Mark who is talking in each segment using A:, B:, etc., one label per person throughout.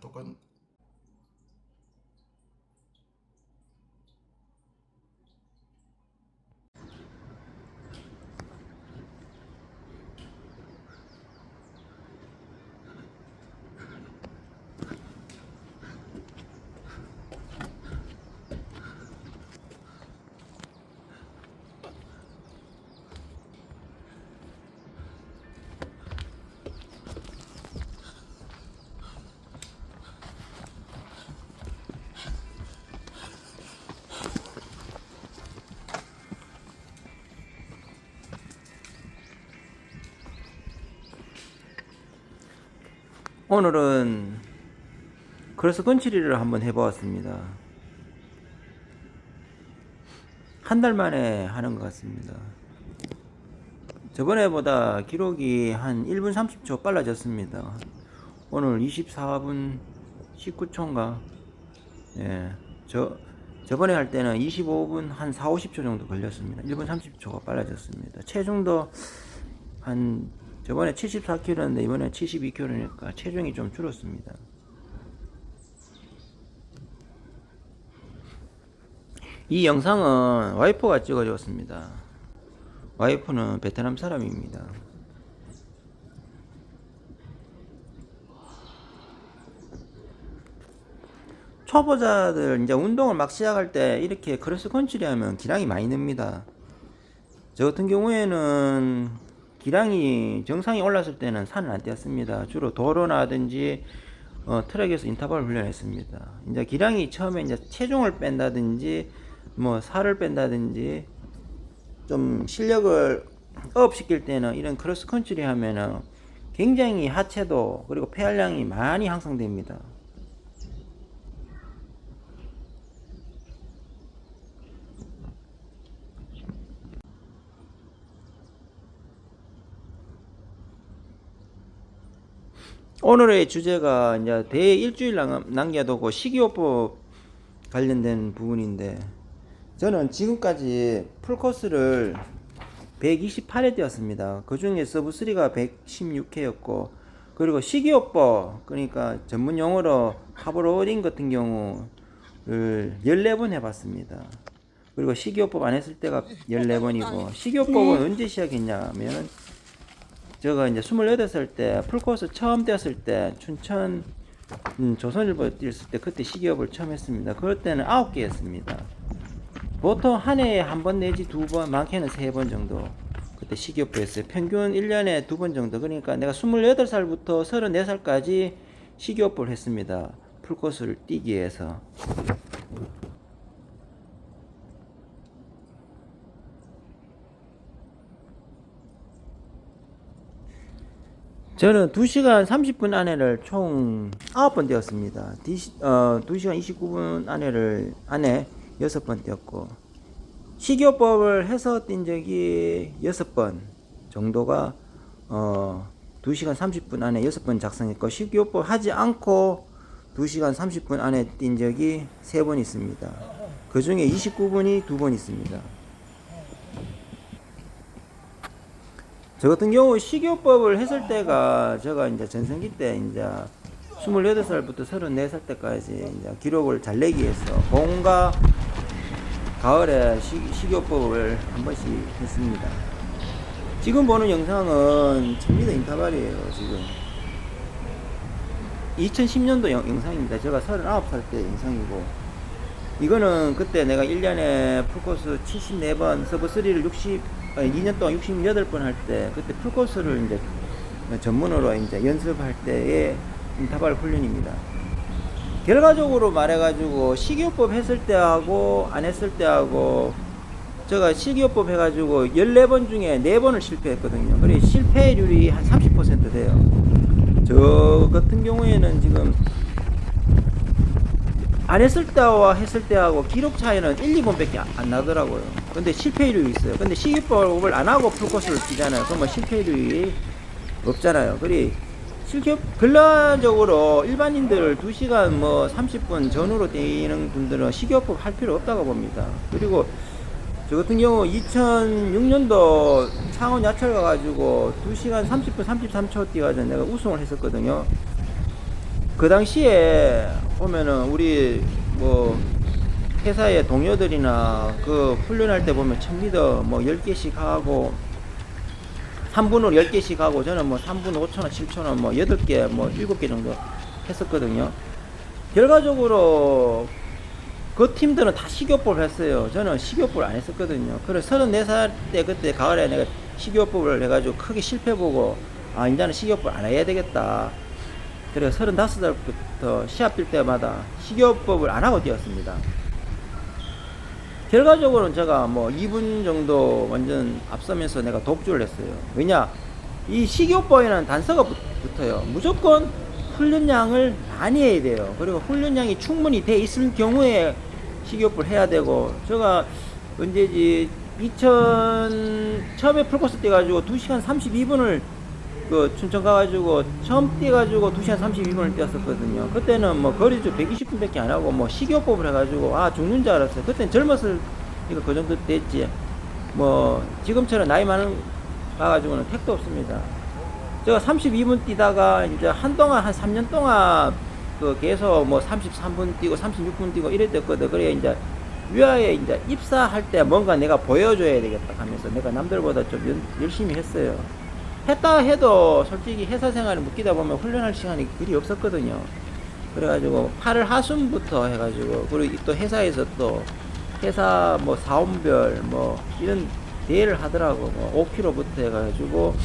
A: 똑같.
B: 오늘은 크로스 컨트리를 한번 해보았습니다. 한 달 만에 하는 것 같습니다. 저번에보다 기록이 한 1분 30초 빨라졌습니다. 오늘 24분 19초인가? 예. 저번에 할 때는 25분 한 4, 50초 정도 걸렸습니다. 1분 30초가 빨라졌습니다. 체중도 저번에 74kg였는데 이번에 72kg니까 체중이 좀 줄었습니다. 이 영상은 와이프가 찍어줬습니다. 와이프는 베트남 사람입니다. 초보자들 이제 운동을 막 시작할 때 이렇게 크로스 컨트리 하면 기량이 많이 늡니다. 저 같은 경우에는 기량이 정상이 올랐을 때는 산을 안 뛰었습니다. 주로 도로나든지 트랙에서 인터벌 훈련했습니다. 이제 기량이 처음에 이제 체중을 뺀다든지 뭐 살을 뺀다든지 좀 실력을 업 시킬 때는 이런 크로스 컨트리 하면은 굉장히 하체도 그리고 폐활량이 많이 향상됩니다. 오늘의 주제가 이제 대회 일주일 남겨두고 식이요법 관련된 부분인데, 저는 지금까지 풀코스를 128회 뛰었습니다. 그 중에 서브3가 116회였고, 그리고 식이요법, 그러니까 전문 용어로 하브로딩 같은 경우를 14번 해봤습니다. 그리고 식이요법 안 했을 때가 14번이고, 식이요법은 언제 시작했냐면, 제가 이제 28살 때 풀코스 처음 뛰었을 때 춘천 조선일보 뛰었을 때 그때 식이요법을 처음 했습니다. 그럴 때는 9개 했습니다. 보통 한 해에 한 번 내지 두 번, 많게는 3번 정도 그때 식이요법 했어요. 평균 1년에 2번 정도. 그러니까 내가 28살부터 34살까지 식이요법을 했습니다. 풀코스를 뛰기 위해서. 저는 2시간 30분 안에를 총 9번 뛰었습니다. 2시간 29분 안에 6번 뛰었고, 식이요법을 해서 뛴 적이 6번 정도가 2시간 30분 안에 6번 작성했고, 식이요법 하지 않고 2시간 30분 안에 뛴 적이 3번 있습니다. 그 중에 29분이 2번 있습니다. 저 같은 경우 식이요법을 했을 때가 제가 이제 전성기 때 이제 28살부터 34살 때까지 이제 기록을 잘 내기 위해서 봄과 가을에 식이요법을 한 번씩 했습니다. 지금 보는 영상은 1000m 인터벌이에요. 지금 2010년도 영상입니다. 제가 39살 때 영상이고, 이거는 그때 내가 1년에 풀코스 74번, 서브3를 2년 동안 68번 할 때, 그때 풀코스를 이제 전문으로 이제 연습할 때의 인터벌 훈련입니다. 결과적으로 말해가지고, 식이요법 했을 때하고, 안 했을 때하고, 제가 식이요법 해가지고 14번 중에 4번을 실패했거든요. 그래, 실패율이 한 30% 돼요. 저 같은 경우에는 지금, 안 했을 때와 했을 때하고 기록 차이는 1, 2번밖에 안 나더라고요. 근데 실패율이 있어요. 근데 식이요법을 안 하고 풀코스를 뛰잖아요. 그러면 실패율이 없잖아요. 그리 근란적으로 일반인들 2시간 뭐 30분 전후로 뛰는 분들은 식이요법 할 필요 없다고 봅니다. 그리고 저 같은 경우 2006년도 창원 야철 가가지고 2시간 30분 33초 뛰어가지고 내가 우승을 했었거든요. 그 당시에 보면은 우리 뭐 회사의 동료들이나 그 훈련할 때 보면 1000m 뭐 10개씩 하고 3분으로 10개씩 하고 저는 뭐 3분 5초나 7초나 뭐 8개 뭐 7개 정도 했었거든요. 결과적으로 그 팀들은 다 식이요법을 했어요. 저는 식이요법을 안 했었거든요. 그래서 34살 때 그때 가을에 내가 식이요법을 해가지고 크게 실패보고 아 이제는 식이요법을 안 해야 되겠다. 그래서 35살부터 시합 뛸 때마다 식이요법을 안 하고 뛰었습니다. 결과적으로는 제가 뭐 2분 정도 완전 앞서면서 내가 독주를 했어요. 왜냐? 이 식이요법에는 단서가 붙어요. 무조건 훈련량을 많이 해야 돼요. 그리고 훈련량이 충분히 돼 있을 경우에 식이요법을 해야 되고, 제가 언제지 처음에 풀코스 뛰어가지고 2시간 32분을 그 춘천 가가지고 처음 뛰어가지고 2시간 32분을 뛰었었거든요. 그때는 뭐 거리도 120분밖에 안 하고 뭐 식이요법을 해가지고 아 죽는 줄 알았어요. 그때는 젊었을 니까 그 정도 됐지. 뭐 지금처럼 나이 많은 가가지고는 택도 없습니다. 제가 32분 뛰다가 이제 한동안 한 3년 동안 그 계속 뭐 33분 뛰고 36분 뛰고 이랬었거든. 그래 이제 위아에 이제 입사할 때 뭔가 내가 보여줘야 되겠다 하면서 내가 남들보다 좀 열심히 했어요. 했다 해도 솔직히 회사 생활에 묶이다 보면 훈련할 시간이 그리 없었거든요. 그래가지고 8월 하순부터 해가지고 그리고 또 회사에서 또 회사 뭐 사원별 뭐 이런 대회를 하더라고. 뭐 5km부터 해가지고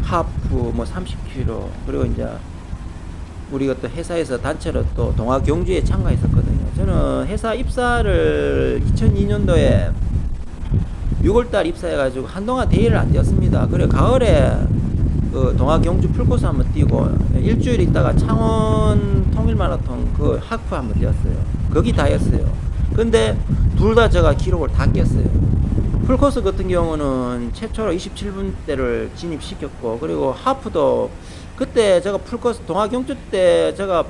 B: 하프 뭐 30km 그리고 이제 우리가 또 회사에서 단체로 또 동아 경주에 참가했었거든요. 저는 회사 입사를 2002년도에 6월달 입사해가지고 한동안 대회를 안 뛰었습니다. 그래 가을에 그 동아 경주 풀코스 한번 뛰고 일주일 있다가 창원 통일 마라톤 그 하프 한번 뛰었어요. 거기 다 했어요. 근데 둘 다 제가 기록을 다 깼어요. 풀코스 같은 경우는 최초로 27분대를 진입시켰고, 그리고 하프도 그때 제가 풀코스 동아 경주 때 제가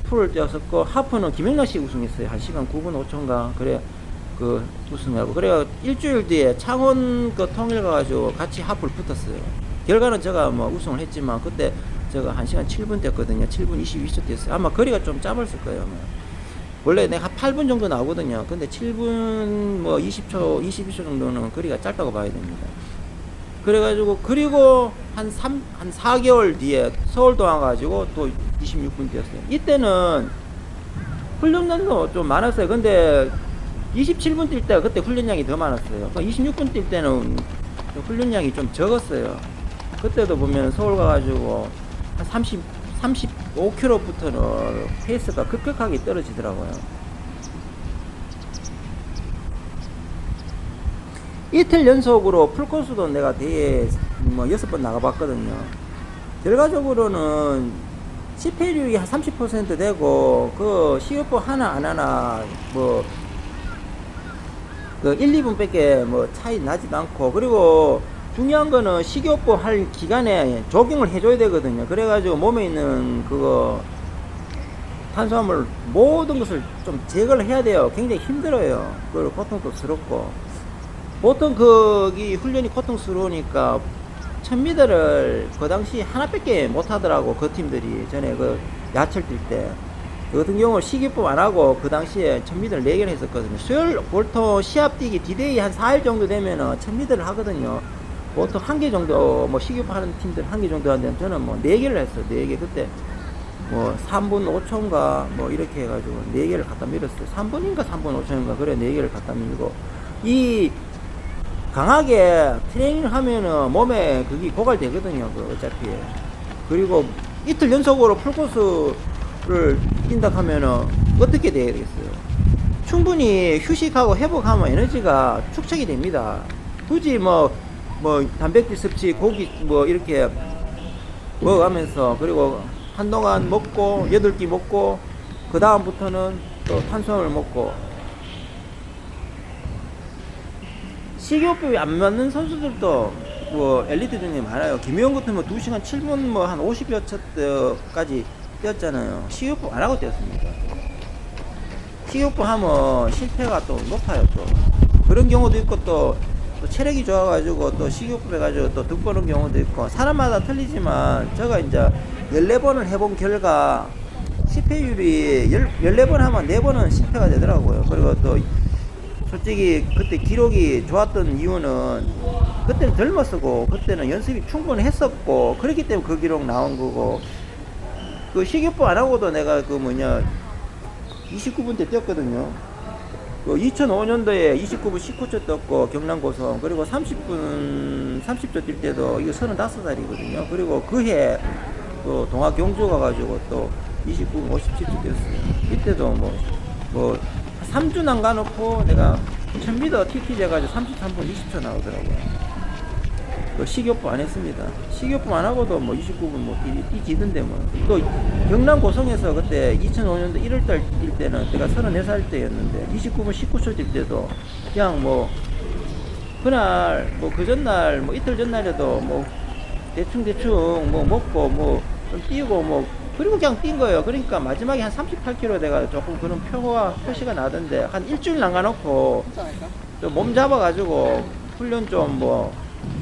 B: 풀을 뛰었었고, 하프는 김영락 씨 우승했어요. 1시간 9분 5초인가 그래 그 우승하고, 그래가 일주일 뒤에 창원 그 통일 가가지고 같이 하프를 붙었어요. 결과는 제가 뭐 우승을 했지만 그때 제가 1시간 7분 뛰었거든요. 7분 22초 뛰었어요. 아마 거리가 좀 짧았을 거예요. 아마. 원래 내가 한 8분 정도 나오거든요. 근데 7분 뭐 20초, 22초 정도는 거리가 짧다고 봐야 됩니다. 그래가지고, 그리고 한 4개월 뒤에 서울도 와가지고 또 26분 뛰었어요. 이때는 훈련량도 좀 많았어요. 근데 27분 뛸 때가 그때 훈련량이 더 많았어요. 26분 뛸 때는 훈련량이 좀 적었어요. 그때도 보면 서울 가가지고 한 35km부터는 페이스가 급격하게 떨어지더라고요. 이틀 연속으로 풀코스도 내가 대회 뭐 6번 나가봤거든요. 결과적으로는 실패율이 한 30% 되고, 그 식이요법 하나 안 하나 뭐 그 1, 2분 밖에 뭐 차이 나지도 않고, 그리고 중요한 거는 식이요법 할 기간에 조깅을 해줘야 되거든요. 그래가지고 몸에 있는 그거 탄수화물 모든 것을 좀 제거를 해야 돼요. 굉장히 힘들어요. 그리고 고통도 스럽고, 보통 거기 훈련이 고통스러우니까 1000m를 그 당시 하나밖에 못 하더라고. 그 팀들이 전에 그 야철 뛸 때. 그 같은 경우 식이요법 안 하고 그 당시에 1000m를 4개를 했었거든요. 수요일 보통 시합 뛰기 디데이 한 4일 정도 되면은 1000m를 하거든요. 보통 1개 정도 뭐 식이요법 하는 팀들 1개 정도 하는데 저는 뭐 4개를 했어요. 4개. 그때 뭐 3분 5초인가 뭐 이렇게 해가지고 4개를 갖다 밀었어요. 3분인가 3분 5초인가 그래 4개를 갖다 밀고, 이 강하게 트레이닝을 하면은 몸에 그게 고갈되거든요. 그 어차피. 그리고 이틀 연속으로 풀코스를 뛴다 하면은 어떻게 돼야 되겠어요? 충분히 휴식하고 회복하면 에너지가 축적이 됩니다. 굳이 뭐 단백질 섭취, 고기 뭐 이렇게 먹어가면서, 그리고 한동안 먹고 8끼 먹고 그 다음부터는 또 탄수화물 먹고, 식이요법이 안 맞는 선수들도 뭐 엘리트 중에 많아요. 김혜영 같은 뭐 2시간 7분 뭐 한 50여 초까지 뛰었잖아요. 식이요법 안 하고 뛰었습니다. 식이요법 하면 실패가 또 높아요. 또 그런 경우도 있고, 또 체력이 좋아가지고 또 식이요법 해가지고 또 득보는 경우도 있고, 사람마다 틀리지만 제가 이제 14번을 해본 결과 실패율이 14번 하면 4번은 실패가 되더라고요. 그리고 또 솔직히 그때 기록이 좋았던 이유는 그때는 젊었었고 그때는 연습이 충분히 했었고 그렇기 때문에 그 기록 나온 거고, 그 식이요법 안 하고도 내가 29분 때 뛰었거든요. 그 2005년도에 29분 19초 떴고 경남 고성, 그리고 30초 뛸 때도 이거 35살이거든요. 그리고 그해 또 동학 경주 가가지고 또 29분 57초 뛰었어요. 이때도 뭐 3주 남가놓고 내가 1000m TT 돼가지고 33분 20초 나오더라고요. 그 식이요법 안 했습니다. 식이요법 안 하고도 29분 뛰지던데 뭐. 또 경남 고성에서 그때 2005년도 1월달 뛸 때는 내가 34살 때였는데 29분 19초 뛸 때도 그냥 그날 그 전날 이틀 전날에도 대충 먹고 좀 뛰고 그리고 그냥 뛴 거예요. 그러니까 마지막에 한 38km 내가 조금 그런 표시가 나던데 한 일주일 남가놓고 좀 몸 잡아가지고 훈련 좀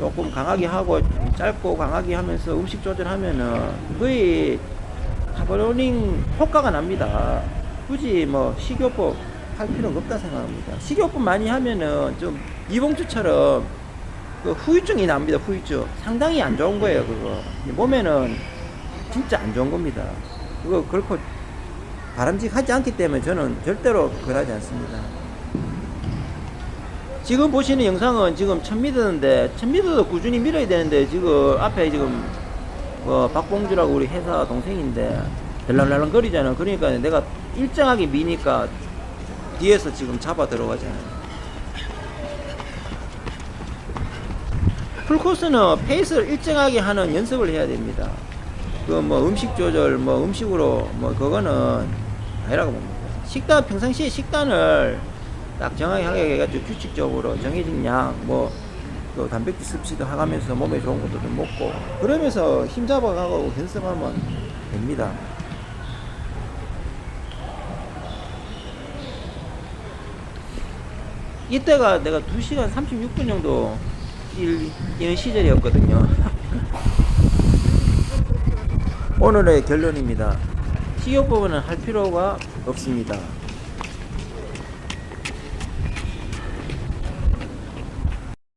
B: 조금 강하게 하고 짧고 강하게 하면서 음식 조절하면은 거의 하버러닝 효과가 납니다. 굳이 식이요법 할 필요가 없다 생각합니다. 식이요법 많이 하면은 좀 이봉주처럼 그 후유증이 납니다. 후유증 상당히 안 좋은 거예요. 그거 몸에는 진짜 안 좋은 겁니다. 그거 그렇고 바람직하지 않기 때문에 저는 절대로 그러지 않습니다. 지금 보시는 영상은 지금 1000m인데 1000m도 꾸준히 밀어야 되는데 지금 앞에 지금 박봉주라고 우리 회사 동생인데 덜랑덜랑 거리잖아. 그러니까 내가 일정하게 미니까 뒤에서 지금 잡아 들어가잖아요. 풀코스는 페이스를 일정하게 하는 연습을 해야 됩니다. 음식 조절 음식으로 그거는 아니라고 봅니다. 평상시에 식단을 딱 정확하게 해가지고 규칙적으로 정해진 양, 또 단백질 섭취도 하면서 몸에 좋은 것도 좀 먹고, 그러면서 힘 잡아가고 연습하면 됩니다. 이때가 내가 2시간 36분 정도 뛰는 시절이었거든요. 오늘의 결론입니다. 식이요법은 할 필요가 없습니다.